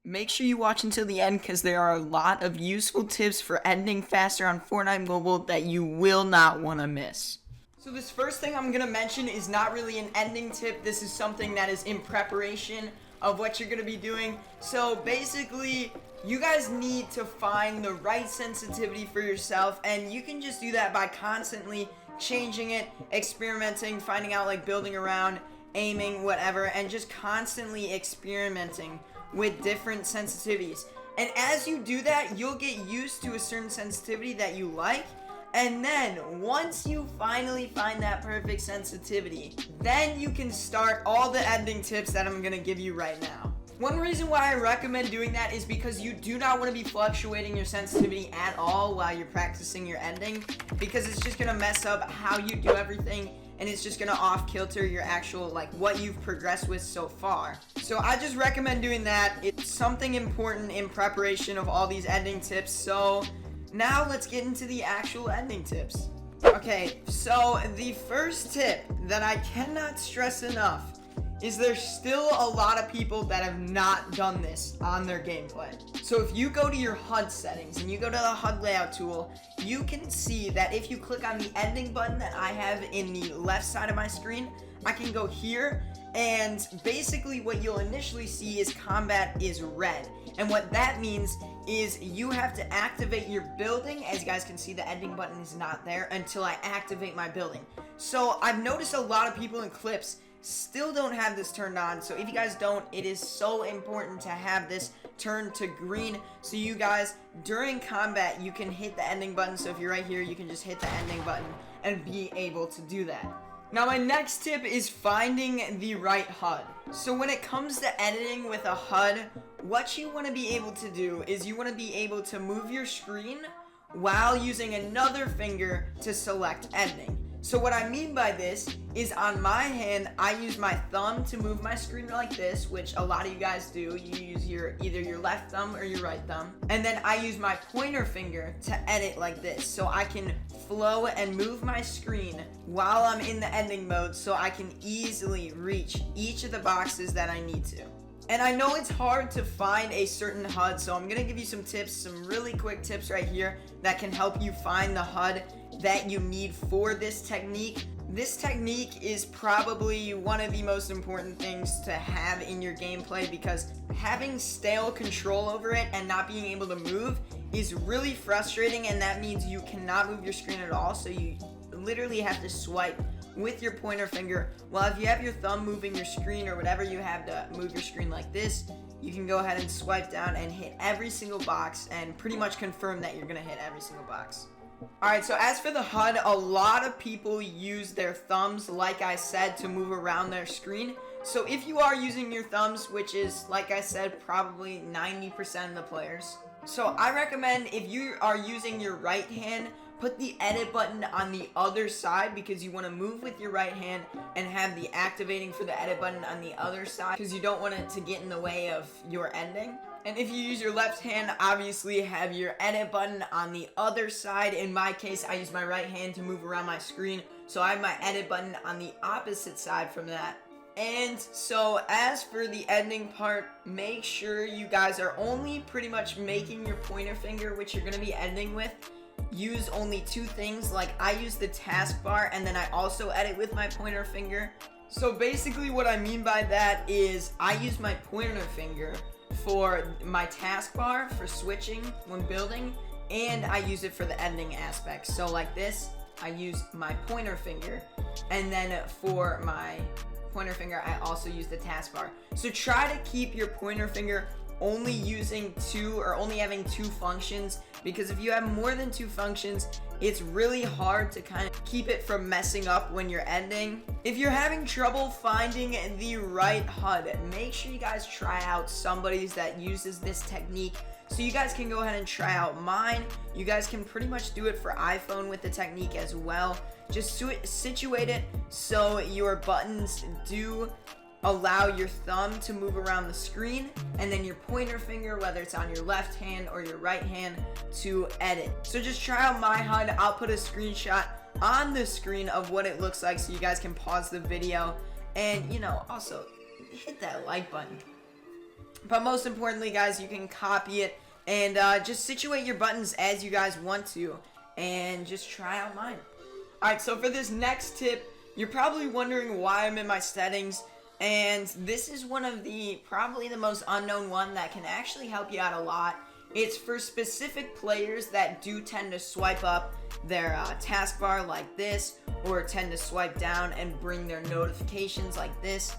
Make sure you watch until the end because there are a lot of useful tips for editing faster on Fortnite Mobile that you will not want to miss. So this first thing I'm going to mention is not really an editing tip. This is something that is in preparation of what you're going to be doing. So basically, you guys need to find the right sensitivity for yourself, and you can just do that by constantly changing it, experimenting, finding out, like, building around, aiming, whatever, and just constantly experimenting with different sensitivities. And as you do that, you'll get used to a certain sensitivity that you like, and then once you finally find that perfect sensitivity, then you can start all the editing tips that I'm gonna give you right now. One reason why I recommend doing that is because you do not want to be fluctuating your sensitivity at all while you're practicing your editing, because it's just gonna mess up how you do everything, and it's just gonna off kilter your actual, like, what you've progressed with so far. So I just recommend doing that. It's something important in preparation of all these editing tips. So now let's get into the actual editing tips. Okay, so the first tip that I cannot stress enough is there's still a lot of people that have not done this on their gameplay. So if you go to your HUD settings and you go to the HUD layout tool, you can see that if you click on the editing button that I have in the left side of my screen, I can go here, and basically what you'll initially see is combat is red. And what that means is you have to activate your building. As you guys can see, the editing button is not there until I activate my building. So I've noticed a lot of people in clips still don't have this turned on. So if you guys don't, it is so important to have this turned to green, so you guys during combat you can hit the ending button. So if you're right here, you can just hit the ending button and be able to do that. Now my next tip is finding the right HUD. So when it comes to editing with a HUD, what you want to be able to do is you want to be able to move your screen while using another finger to select editing. So what I mean by this is on my hand, I use my thumb to move my screen like this, which a lot of you guys do. You use either your left thumb or your right thumb. And then I use my pointer finger to edit like this. So I can flow and move my screen while I'm in the editing mode, so I can easily reach each of the boxes that I need to. And I know it's hard to find a certain HUD, so I'm gonna give you some tips, some really quick tips right here that can help you find the HUD that you need for this technique. This technique is probably one of the most important things to have in your gameplay, because having stale control over it and not being able to move is really frustrating, and that means you cannot move your screen at all, so you literally have to swipe with your pointer finger. Well, if you have your thumb moving your screen or whatever you have to move your screen like this, you can go ahead and swipe down and hit every single box and pretty much confirm that you're gonna hit every single box. Alright, so as for the HUD, a lot of people use their thumbs, like I said, to move around their screen. So if you are using your thumbs, which is, like I said, probably 90% of the players, so I recommend if you are using your right hand, put the edit button on the other side, because you want to move with your right hand and have the activating for the edit button on the other side, because you don't want it to get in the way of your ending. And if you use your left hand, obviously have your edit button on the other side. In my case, I use my right hand to move around my screen, so I have my edit button on the opposite side from that. And so as for the editing part, make sure you guys are only pretty much making your pointer finger, which you're going to be editing with, use only two things. Like I use the taskbar, and then I also edit with my pointer finger. So basically what I mean by that is I use my pointer finger for my taskbar for switching when building, and I use it for the editing aspect. So like this, I use my pointer finger, and then for my pointer finger I also use the taskbar. So try to keep your pointer finger only using two, or only having two functions, because if you have more than two functions, it's really hard to kind of keep it from messing up when you're editing. If you're having trouble finding the right HUD, make sure you guys try out somebody's that uses this technique, so you guys can go ahead and try out mine. You guys can pretty much do it for iPhone with the technique as well. Just situate it so your buttons do allow your thumb to move around the screen, and then your pointer finger, whether it's on your left hand or your right hand, to edit. So just try out my HUD. I'll put a screenshot on the screen of what it looks like so you guys can pause the video, and also hit that like button. But most importantly, guys, you can copy it and just situate your buttons as you guys want to, and just try out mine. Alright, so for this next tip, you're probably wondering why I'm in my settings, and this is one of the, probably the most unknown one that can actually help you out a lot. It's for specific players that do tend to swipe up their taskbar like this, or tend to swipe down and bring their notifications like this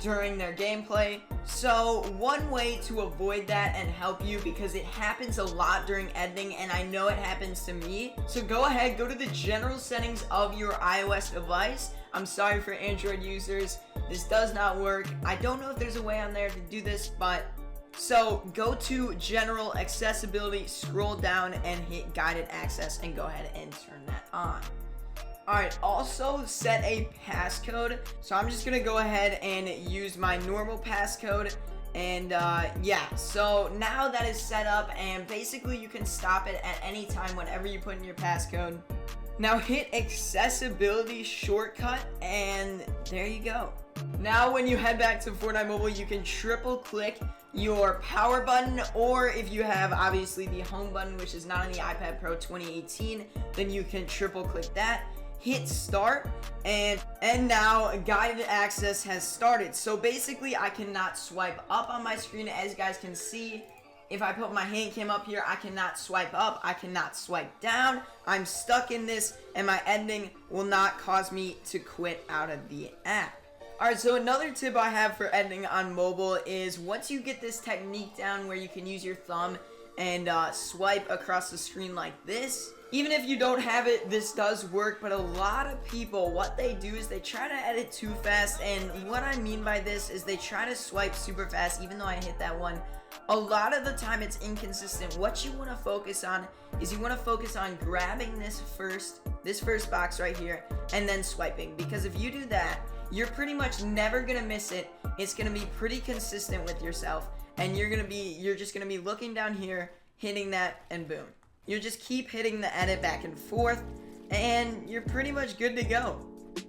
during their gameplay. So one way to avoid that and help you, because it happens a lot during editing and I know it happens to me, so go ahead, go to the general settings of your iOS device. I'm sorry for Android users, this does not work. I don't know if there's a way on there to do this, but so go to general accessibility, scroll down and hit guided access and go ahead and turn that on. Alright, also set a passcode. So I'm just gonna go ahead and use my normal passcode. And yeah, so now that is set up, and basically you can stop it at any time whenever you put in your passcode. Now hit accessibility shortcut, and there you go. Now when you head back to Fortnite Mobile, you can triple click your power button, or if you have obviously the home button, which is not on the iPad Pro 2018, then you can triple click that. Hit start, and now guided access has started. So basically I cannot swipe up on my screen, as you guys can see. If I put my hand cam up here, I cannot swipe up, I cannot swipe down. I'm stuck in this, and my editing will not cause me to quit out of the app. Alright, so another tip I have for editing on mobile is, once you get this technique down where you can use your thumb and swipe across the screen like this, even if you don't have it, this does work. But a lot of people, what they do is they try to edit too fast, and what I mean by this is they try to swipe super fast. Even though I hit that one, a lot of the time it's inconsistent. What you want to focus on is, you want to focus on grabbing this first box right here and then swiping, because if you do that, you're pretty much never gonna miss it. It's gonna be pretty consistent with yourself, and you're just gonna be looking down here, hitting that, and boom. You just keep hitting the edit back and forth, and you're pretty much good to go.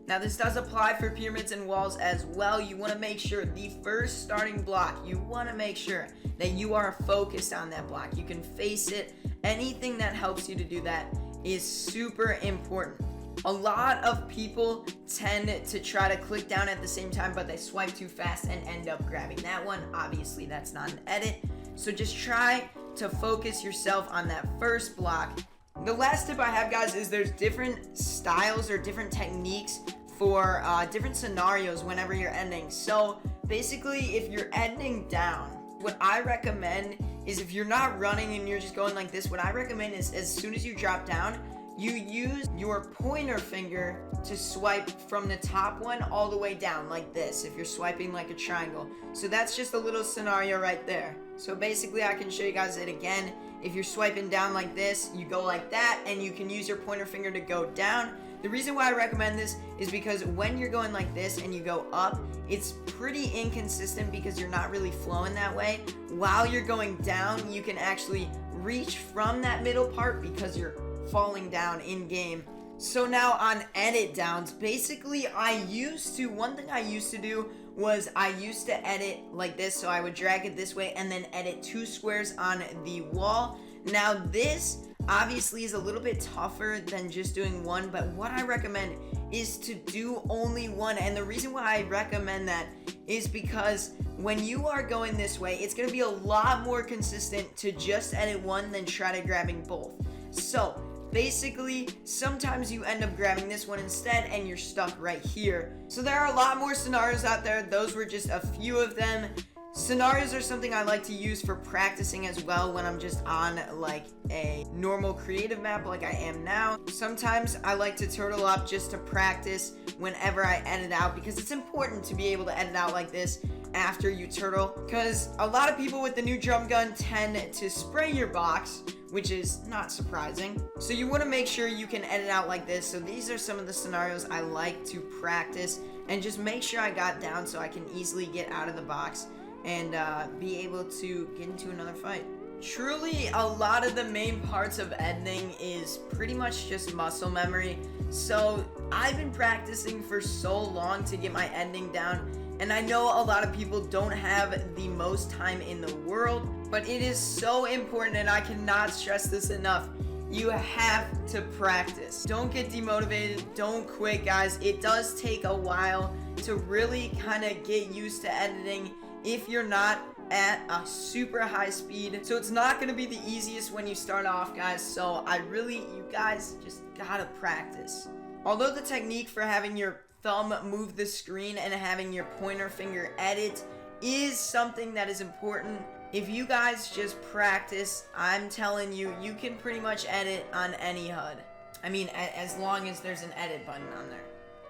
Now this does apply for pyramids and walls as well. You want to make sure the first starting block, you want to make sure that you are focused on that block. You can face it. Anything that helps you to do that is super important. A lot of people tend to try to click down at the same time, but they swipe too fast and end up grabbing that one. Obviously that's not an edit, so just try to focus yourself on that first block. The last tip I have, guys, is there's different styles or different techniques for different scenarios whenever you're editing. So basically, if you're editing down, what I recommend is, if you're not running and you're just going like this, what I recommend is, as soon as you drop down, you use your pointer finger to swipe from the top one all the way down like this, if you're swiping like a triangle. So that's just a little scenario right there. So basically I can show you guys it again. If you're swiping down like this, you go like that, and you can use your pointer finger to go down. The reason why I recommend this is because when you're going like this and you go up, it's pretty inconsistent because you're not really flowing that way. While you're going down, you can actually reach from that middle part because you're falling down in game. So now on edit downs, basically one thing I used to do was I used to edit like this. So I would drag it this way and then edit 2 squares on the wall. Now this obviously is a little bit tougher than just doing one, but what I recommend is to do only one. And the reason why I recommend that is because when you are going this way, it's going to be a lot more consistent to just edit one than try to grabbing both. So basically, sometimes you end up grabbing this one instead and you're stuck right here. So there are a lot more scenarios out there. Those were just a few of them. Scenarios are something I like to use for practicing as well when I'm just on like a normal creative map like I am now. Sometimes I like to turtle up just to practice whenever I edit out, because it's important to be able to edit out like this after you turtle, because a lot of people with the new drum gun tend to spray your box, which is not surprising. So you want to make sure you can edit out like this. So these are some of the scenarios I like to practice and just make sure I got down so I can easily get out of the box and be able to get into another fight. Truly, a lot of the main parts of editing is pretty much just muscle memory. So I've been practicing for so long to get my editing down, And I know a lot of people don't have the most time in the world, but it is so important, and I cannot stress this enough. You have to practice. Don't get demotivated. Don't quit, guys. It does take a while to really kind of get used to editing if you're not at a super high speed. So it's not going to be the easiest when you start off, guys. So you guys just gotta practice. Although the technique for having your thumb move the screen and having your pointer finger edit is something that is important, if you guys just practice, I'm telling you, you can pretty much edit on any HUD. I mean, as long as there's an edit button on there.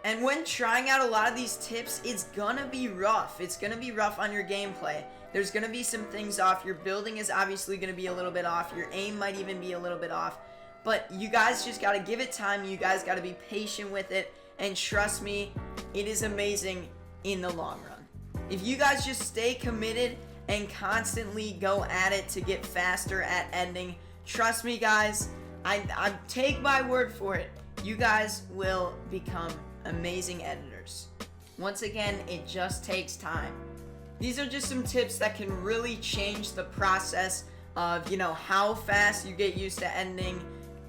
And when trying out a lot of these tips, it's gonna be rough. It's gonna be rough on your gameplay. There's gonna be some things off. Your building is obviously gonna be a little bit off. Your aim might even be a little bit off. But you guys just gotta give it time. You guys gotta be patient with it. And trust me, it is amazing in the long run. If you guys just stay committed and constantly go at it to get faster at editing, trust me, guys, I take my word for it. You guys will become amazing editors. Once again, it just takes time. These are just some tips that can really change the process of, how fast you get used to editing,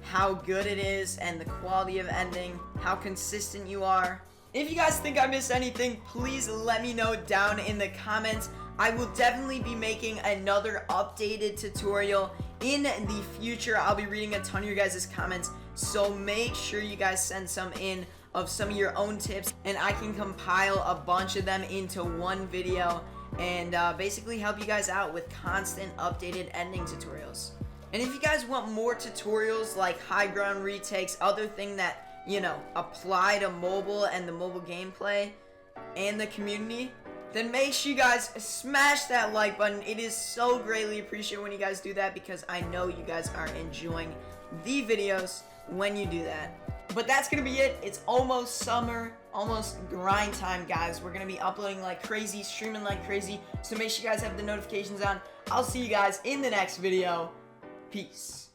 how good it is, and the quality of editing, how consistent you are. If you guys think I missed anything, please let me know down in the comments. I will definitely be making another updated tutorial in the future. I'll be reading a ton of your guys' comments, so make sure you guys send some in of some of your own tips, and I can compile a bunch of them into one video and basically help you guys out with constant updated editing tutorials. And if you guys want more tutorials like high ground retakes, other thing that, apply to mobile and the mobile gameplay and the community, then make sure you guys smash that like button. It is so greatly appreciated when you guys do that, because I know you guys are enjoying the videos when you do that. But that's gonna be it. It's almost summer, almost grind time, guys. We're gonna be uploading like crazy, streaming like crazy, so make sure you guys have the notifications on. I'll see you guys in the next video. Peace.